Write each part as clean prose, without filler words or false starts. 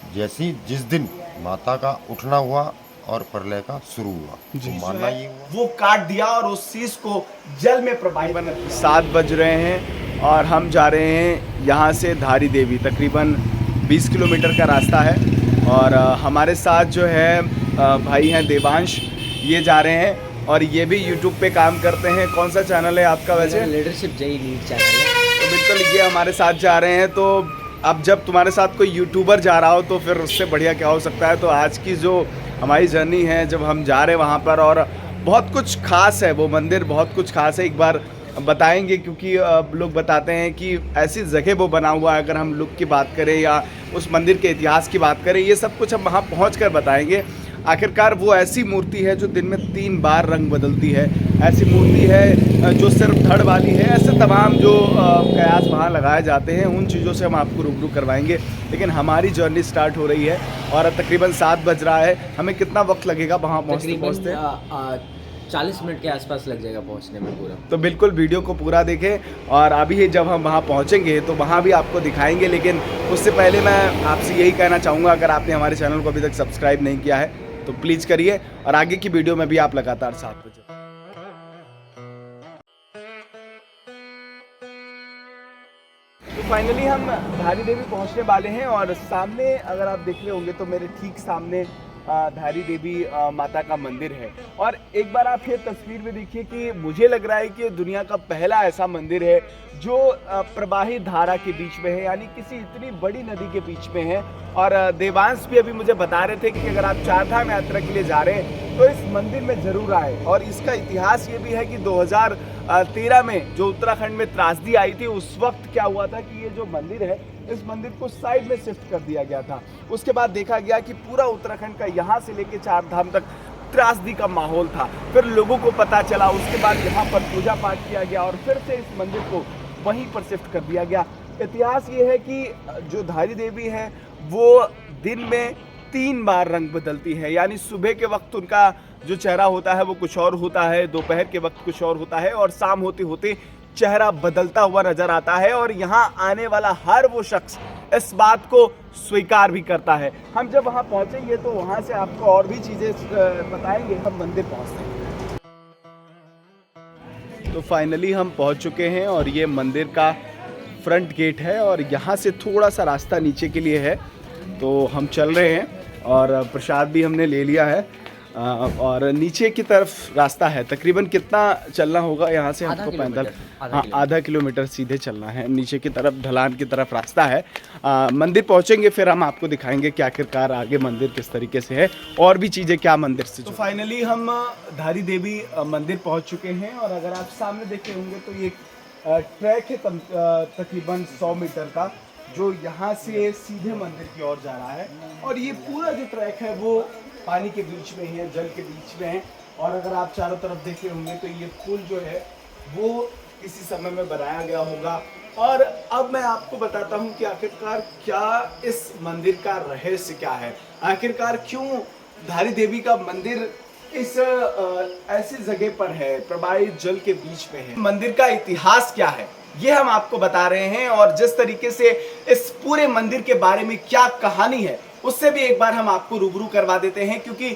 जैसी जिस दिन माता का उठना हुआ और प्रलय का शुरू हुआ, तो मानना ये हुआ वो काट दिया और उस शीश को जल में प्रवाहित कर दिया। 7 बज रहे हैं और हम जा रहे हैं यहाँ से धारी देवी। तकरीबन 20 किलोमीटर का रास्ता है और हमारे साथ जो है भाई हैं देवांश, ये जा रहे हैं और ये भी यूट्यूब पे काम करते हैं। कौन सा चैनल है आपका वैसे? लीडरशिप जय लीड चैनल है। तो बिल्कुल ये हमारे साथ जा रहे हैं। तो अब जब तुम्हारे साथ कोई यूट्यूबर जा रहा हो तो फिर उससे बढ़िया क्या हो सकता है। तो आज की जो हमारी जर्नी है, जब हम जा रहे हैं वहाँ पर, और बहुत कुछ खास है वो मंदिर, बहुत कुछ खास है। एक बार बताएंगे क्योंकि लोग बताते हैं कि ऐसी जगह वो बना हुआ है। अगर हम लुक की बात करें या उस मंदिर के इतिहास की बात करें, ये सब कुछ हम वहाँ पहुँच कर बताएंगे। आखिरकार वो ऐसी मूर्ति है जो दिन में 3 बार रंग बदलती है। ऐसी मूर्ति है जो सिर्फ धड़ वाली है। ऐसे तमाम जो कयास वहाँ लगाए जाते हैं, उन चीज़ों से हम आपको रूबरू करवाएंगे। लेकिन हमारी जर्नी स्टार्ट हो रही है और तकरीबन 7 बज रहा है। हमें कितना वक्त लगेगा वहाँ पहुँचते? 40 मिनट के आसपास लग जाएगा पहुंचने में पूरा। तो बिल्कुल वीडियो को पूरा देखें और अभी जब हम वहाँ पहुँचेंगे तो वहाँ भी आपको दिखाएंगे। लेकिन उससे पहले मैं आपसे यही कहना चाहूँगा, अगर आपने हमारे चैनल को अभी तक सब्सक्राइब नहीं किया है तो प्लीज़ करिए और आगे की वीडियो में भी आप लगातार साथ बजे। तो फाइनली हम धारी देवी पहुंचने वाले हैं और सामने अगर आप देख रहे होंगे तो मेरे ठीक सामने धारी देवी माता का मंदिर है। और एक बार आप ये तस्वीर में देखिए कि मुझे लग रहा है कि दुनिया का पहला ऐसा मंदिर है जो प्रवाहित धारा के बीच में है, यानी किसी इतनी बड़ी नदी के बीच में है। और देवांश भी अभी मुझे बता रहे थे कि अगर आप चारधाम यात्रा के लिए जा रहे हैं तो इस मंदिर में जरूर आए। और इसका इतिहास ये भी है कि 2013 में जो उत्तराखंड में त्रासदी आई थी, उस वक्त क्या हुआ था कि ये जो मंदिर है, इस मंदिर को साइड में शिफ्ट कर दिया गया था। उसके बाद देखा गया कि पूरा उत्तराखंड का यहाँ से लेके चारधाम तक त्रासदी का माहौल था। फिर लोगों को पता चला, उसके बाद यहाँ पर पूजा पाठ किया गया और फिर से इस मंदिर को वहीं पर शिफ्ट कर दिया गया। इतिहास ये है कि जो धारी देवी है वो दिन में 3 बार रंग बदलती है, यानी सुबह के वक्त उनका जो चेहरा होता है वो कुछ और होता है, दोपहर के वक्त कुछ और होता है और शाम होते होते चेहरा बदलता हुआ नजर आता है। और यहाँ आने वाला हर वो शख्स इस बात को स्वीकार भी करता है। हम जब वहाँ पहुँचेंगे तो वहाँ से आपको और भी चीज़ें बताएंगे। हम मंदिर पहुँचते हैं। तो फाइनली हम पहुँच चुके हैं और ये मंदिर का फ्रंट गेट है और यहाँ से थोड़ा सा रास्ता नीचे के लिए है। तो हम चल रहे हैं और प्रसाद भी हमने ले लिया है और नीचे की तरफ रास्ता है। तकरीबन कितना चलना होगा यहाँ से हमको? 45, हाँ, आधा किलोमीटर सीधे चलना है। नीचे की तरफ ढलान की तरफ रास्ता है। मंदिर पहुँचेंगे फिर हम आपको दिखाएंगे कि आखिरकार आगे मंदिर किस तरीके से है और भी चीज़ें क्या मंदिर से। तो फाइनली हम धारी देवी मंदिर पहुँच चुके हैं और अगर आप सामने देखे होंगे तो ये ट्रैक है तकरीबन 100 मीटर का, जो यहाँ से सीधे मंदिर की ओर जा रहा है। और ये पूरा जो ट्रैक है वो पानी के बीच में है, जल के बीच में है। और अगर आप चारों तरफ देख रहे होंगे तो ये पुल जो है वो किसी समय में बनाया गया होगा। और अब मैं आपको बताता हूँ कि आखिरकार क्या इस मंदिर का रहस्य क्या है, आखिरकार क्यों धारी देवी का मंदिर इस ऐसी जगह पर है, प्रवाहित जल के बीच में है। मंदिर का इतिहास क्या है ये हम आपको बता रहे हैं और जिस तरीके से इस पूरे मंदिर के बारे में क्या कहानी है उससे भी एक बार हम आपको रूबरू करवा देते हैं। क्योंकि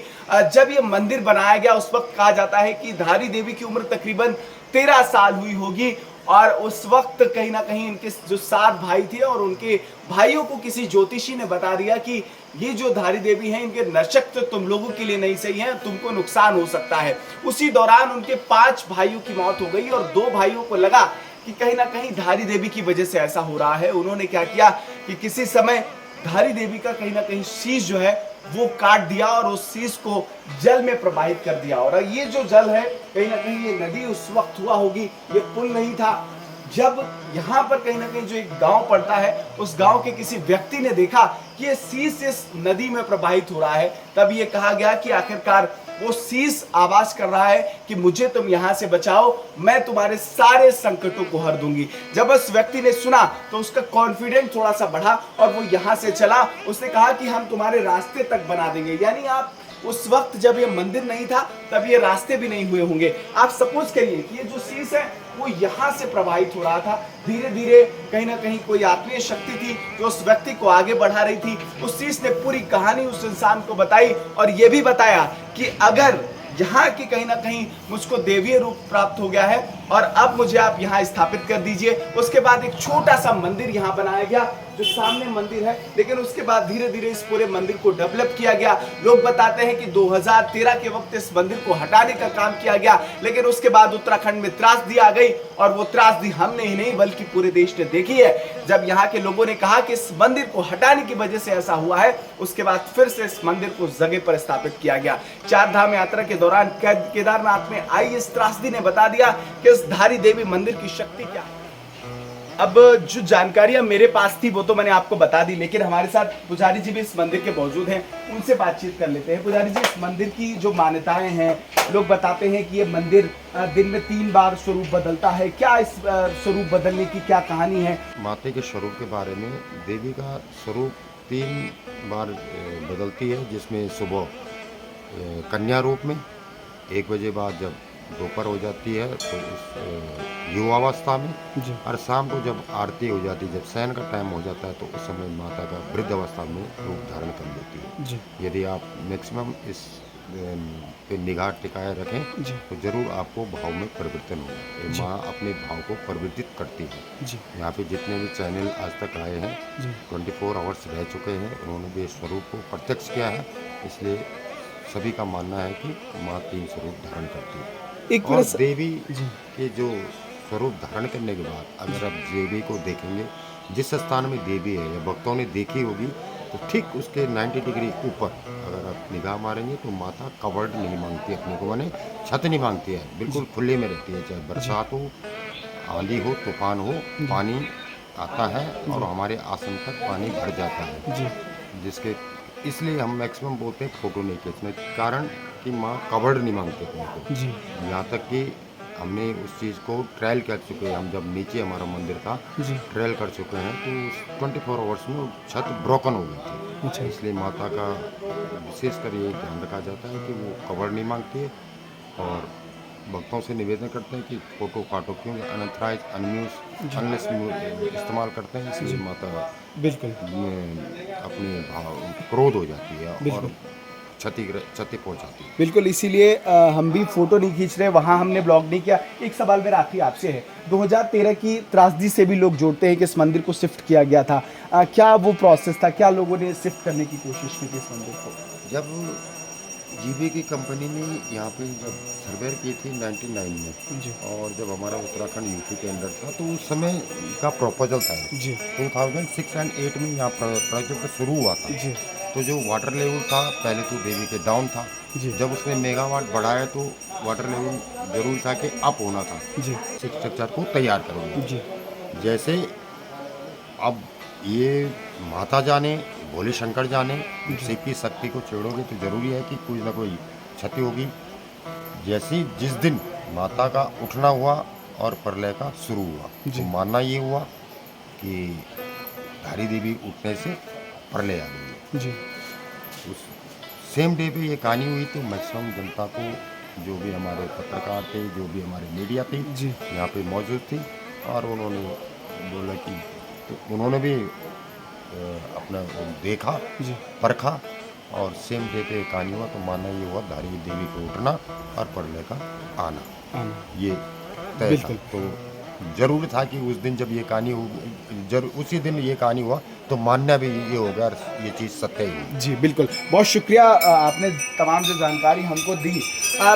जब ये मंदिर बनाया गया उस वक्त कहा जाता है कि धारी देवी की उम्र तकरीबन 13 साल हुई होगी और उस वक्त कहीं ना कहीं इनके जो 7 भाई थे और उनके भाइयों को किसी ज्योतिषी ने बता दिया कि ये जो धारी देवी हैं इनके नक्षत्र तुम लोगों के लिए नहीं सही है, तुमको नुकसान हो सकता है। उसी दौरान उनके 5 भाइयों की मौत हो गई और 2 भाइयों को लगा कि कहीं ना कहीं धारी देवी की वजह से ऐसा हो रहा है। उन्होंने क्या किया कि किसी समय धारी देवी का कहीं ना कहीं शीश जो है वो काट दिया और उस शीश को जल में प्रवाहित कर दिया। और ये जो जल है कहीं ना कहीं ये नदी उस वक्त हुआ होगी, ये पुल नहीं था। जब यहाँ पर कहीं ना कहीं जो एक गांव पड़ता है उस गांव के किसी व्यक्ति ने देखा कि ये शीश इस नदी में प्रवाहित हो रहा है, तब ये कहा गया कि आखिरकार वो शीश आवाज कर रहा है कि मुझे तुम यहाँ से बचाओ, मैं तुम्हारे सारे संकटों को हर दूंगी। जब उस व्यक्ति ने सुना तो उसका कॉन्फिडेंस थोड़ा सा बढ़ा और वो यहाँ से चला। उसने कहा कि हम तुम्हारे रास्ते तक बना देंगे। यानी आप उस वक्त जब ये मंदिर नहीं था तब ये रास्ते भी नहीं हुए होंगे। आप सपोज करिए कि ये जो शीश है वो यहाँ से प्रवाहित हो रहा था। धीरे धीरे कहीं ना कहीं कोई आत्मीय शक्ति थी जो उस व्यक्ति को आगे बढ़ा रही थी। उस चीज ने पूरी कहानी उस इंसान को बताई और ये भी बताया कि अगर यहाँ की कहीं ना कहीं मुझको देवीय रूप प्राप्त हो गया है और अब मुझे आप यहाँ स्थापित कर दीजिए। उसके बाद एक छोटा सा मंदिर यहाँ बनाया गया जो सामने मंदिर है, लेकिन उसके बाद धीरे धीरे इस पूरे मंदिर को डेवलप किया गया। लोग बताते हैं कि 2013 के वक्त इस मंदिर को हटाने का काम किया गया, लेकिन उसके बाद उत्तराखंड में त्रासदी आ गई और वो त्रासदी हमने ही नहीं बल्कि पूरे देश ने देखी है। जब यहाँ के लोगों ने कहा कि इस मंदिर को हटाने की वजह से ऐसा हुआ है, उसके बाद फिर से इस मंदिर को जगह पर स्थापित किया गया। चार धाम यात्रा के दौरान केदारनाथ में आई इस त्रासदी ने बता दिया कि इस धारी देवी मंदिर की शक्ति क्या है। अब जो जानकारियां मेरे पास थी वो तो मैंने आपको बता दी, लेकिन हमारे साथ पुजारी जी भी इस मंदिर के मौजूद हैं, उनसे बातचीत कर लेते हैं। पुजारी जी, इस मंदिर की जो मान्यताएं हैं, लोग बताते हैं कि ये मंदिर दिन में 3 बार स्वरूप बदलता है। क्या इस स्वरूप बदलने की क्या कहानी है? माता के स्वरूप के बारे में, देवी का स्वरूप 3 बार बदलती है, जिसमें सुबह कन्या रूप में 1 बजे बाद जब दोपहर हो जाती है तो उस युवावस्था में, और शाम को जब आरती हो जाती है, जब शयन का टाइम हो जाता है तो उस समय माता का वृद्ध अवस्था में रूप धारण कर लेती है। यदि आप मैक्सिमम इस पे निगाह टिकाए रखें तो जरूर आपको भाव में परिवर्तन होगा। ये माँ अपने भाव को परिवर्तित करती है। यहाँ पे जितने भी चैनल आज तक आए हैं 24 आवर्स रह चुके हैं, उन्होंने भी इस स्वरूप को प्रत्यक्ष किया है, इसलिए सभी का मानना है कि माँ 3 स्वरूप धारण करती है। और देवी के जो स्वरूप धारण करने के बाद अगर आप देवी को देखेंगे, जिस स्थान में देवी है या भक्तों ने देखी होगी, तो ठीक उसके 90 डिग्री ऊपर अगर आप निगाह मारेंगे तो माता कवर्ड नहीं मांगती अपने को, माने छत नहीं मांगती है, बिल्कुल खुले में रहती है। चाहे बरसात हो, आंधी हो, तूफान हो, पानी आता है और हमारे आसन तक पानी भर जाता है। जिसके इसलिए हम मैक्सिमम बोलते हैं फोटो नहीं खींचने, कारण कि माँ कवर्ड नहीं मांगते अपने को। यहाँ तक कि हमने उस चीज़ को ट्रायल कर चुके हैं। हम जब नीचे हमारा मंदिर था ट्रायल कर चुके हैं तो 24 आवर्स में छत ब्रोकन हो गई थी। इसलिए माता का विशेषकर ये ध्यान रखा जाता है कि वो कवर नहीं मांगती है, और भक्तों से निवेदन करते हैं कि फोटो फाटो क्यों अनथराइज अननेस इस्तेमाल करते हैं, इसलिए माता बिल्कुल अपने भाव क्रोध हो जाती है और क्षति पहुंचाती है। बिल्कुल, इसीलिए हम भी फोटो नहीं खींच रहे, वहाँ हमने ब्लॉग नहीं किया। एक सवाल मेरा आखिरी आपसे है, 2013 की त्रासदी से भी लोग जोड़ते हैं कि इस मंदिर को शिफ्ट किया गया था। क्या वो प्रोसेस था? क्या लोगों ने शिफ्ट करने की कोशिश की थी इस मंदिर को? जब जीबी की कंपनी ने यहाँ पे जब सर्वे की थी 99 में, और जब हमारा उत्तराखंड यूपी के अंदर था तो उस समय का प्रपोजल था 2006 और 8 में यहाँ प्रोजेक्ट शुरू हुआ था। तो जो वाटर लेवल था पहले तो देवी के डाउन था, जब उसने मेगावाट बढ़ाया तो वाटर लेवल जरूर था कि अप होना था। स्ट्रक्चर को तैयार करेंगे। जैसे अब ये माता जाने, भोले शंकर जाने, शिव की शक्ति को छेड़ोगे तो जरूरी है कि कोई ना कोई क्षति होगी। जैसे जिस दिन माता का उठना हुआ और प्रलय का शुरू हुआ, तो मानना ये हुआ कि धारी देवी उठने से प्रलय आ गई। उस सेम डे पे ये कहानी हुई तो मैक्सिमम जनता को, जो भी हमारे पत्रकार थे, जो भी हमारे मीडिया थे यहाँ पे मौजूद थी, और उन्होंने बोला कि तो उन्होंने भी अपना देखा, परखा, और सेम डे पे कहानी हुआ तो मानना ये हुआ धारी देवी को उठना और प्रलय का आना ये तय था। तो जरूर था कि उस दिन जब ये कहानी हो, उसी दिन ये कहानी हुआ तो मानना भी ये होगा, ये चीज़ सत्य ही। जी बिल्कुल, बहुत शुक्रिया, आपने तमाम जो जानकारी हमको दी।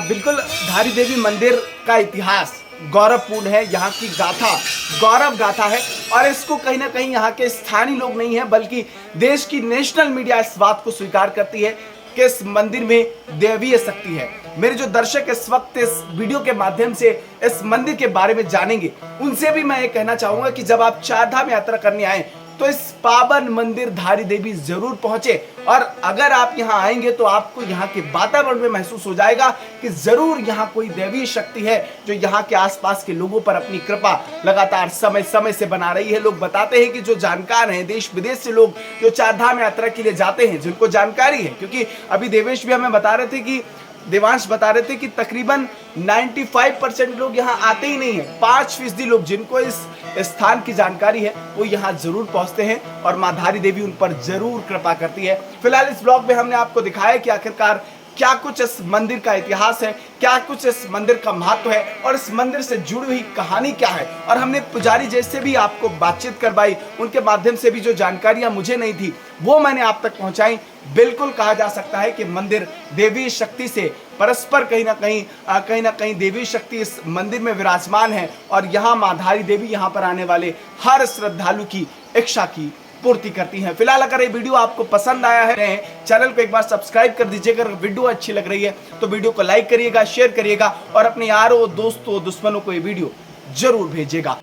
बिल्कुल, धारी देवी मंदिर का इतिहास गौरवपूर्ण है, यहाँ की गाथा गौरव गाथा है, और इसको कहीं ना कहीं यहाँ के स्थानीय लोग नहीं है बल्कि देश की नेशनल मीडिया इस बात को स्वीकार करती है कि इस मंदिर में दैवीय शक्ति है। मेरे जो दर्शक इस वक्त इस वीडियो के माध्यम से इस मंदिर के बारे में जानेंगे, उनसे भी मैं ये कहना चाहूंगा कि जब आप चार धाम यात्रा करने आए तो इस पावन मंदिर धारी देवी जरूर पहुंचे, और अगर आप यहां आएंगे तो आपको यहां के वातावरण में महसूस हो जाएगा कि जरूर यहां कोई दैवीय शक्ति है जो यहां के आसपास के लोगों पर अपनी कृपा लगातार समय समय से बना रही है। लोग बताते हैं कि जो जानकार हैं, देश विदेश से लोग जो चार धाम यात्रा के लिए जाते हैं, जिनको जानकारी है, क्योंकि अभी देवेश भी हमें बता रहे थे कि देवांश बता रहे थे कि तकरीबन 95% लोग यहाँ आते ही नहीं है। 5% लोग जिनको इस स्थान की जानकारी है वो यहाँ जरूर पहुंचते हैं और माँ धारी देवी उन पर जरूर कृपा करती है। फिलहाल इस ब्लॉग में हमने आपको दिखाया कि आखिरकार क्या कुछ इस मंदिर का इतिहास है, क्या कुछ इस मंदिर का महत्व है और इस मंदिर से जुड़ी हुई कहानी क्या है। और हमने पुजारी जैसे भी आपको बातचीत करवाई, उनके माध्यम से भी जो जानकारियां मुझे नहीं थी वो मैंने आप तक पहुंचाई। बिल्कुल कहा जा सकता है कि मंदिर देवी शक्ति से परस्पर कहीं ना कहीं देवी शक्ति इस मंदिर में विराजमान है और यहाँ माँ धारी देवी यहाँ पर आने वाले हर श्रद्धालु की इच्छा की पूर्ति करती हैं। फिलहाल अगर ये वीडियो आपको पसंद आया है, चैनल को एक बार सब्सक्राइब कर दीजिएगा। अगर वीडियो अच्छी लग रही है तो वीडियो को लाइक करिएगा, शेयर करिएगा और अपने यारों, दोस्तों, दुश्मनों को ये वीडियो जरूर भेजिएगा।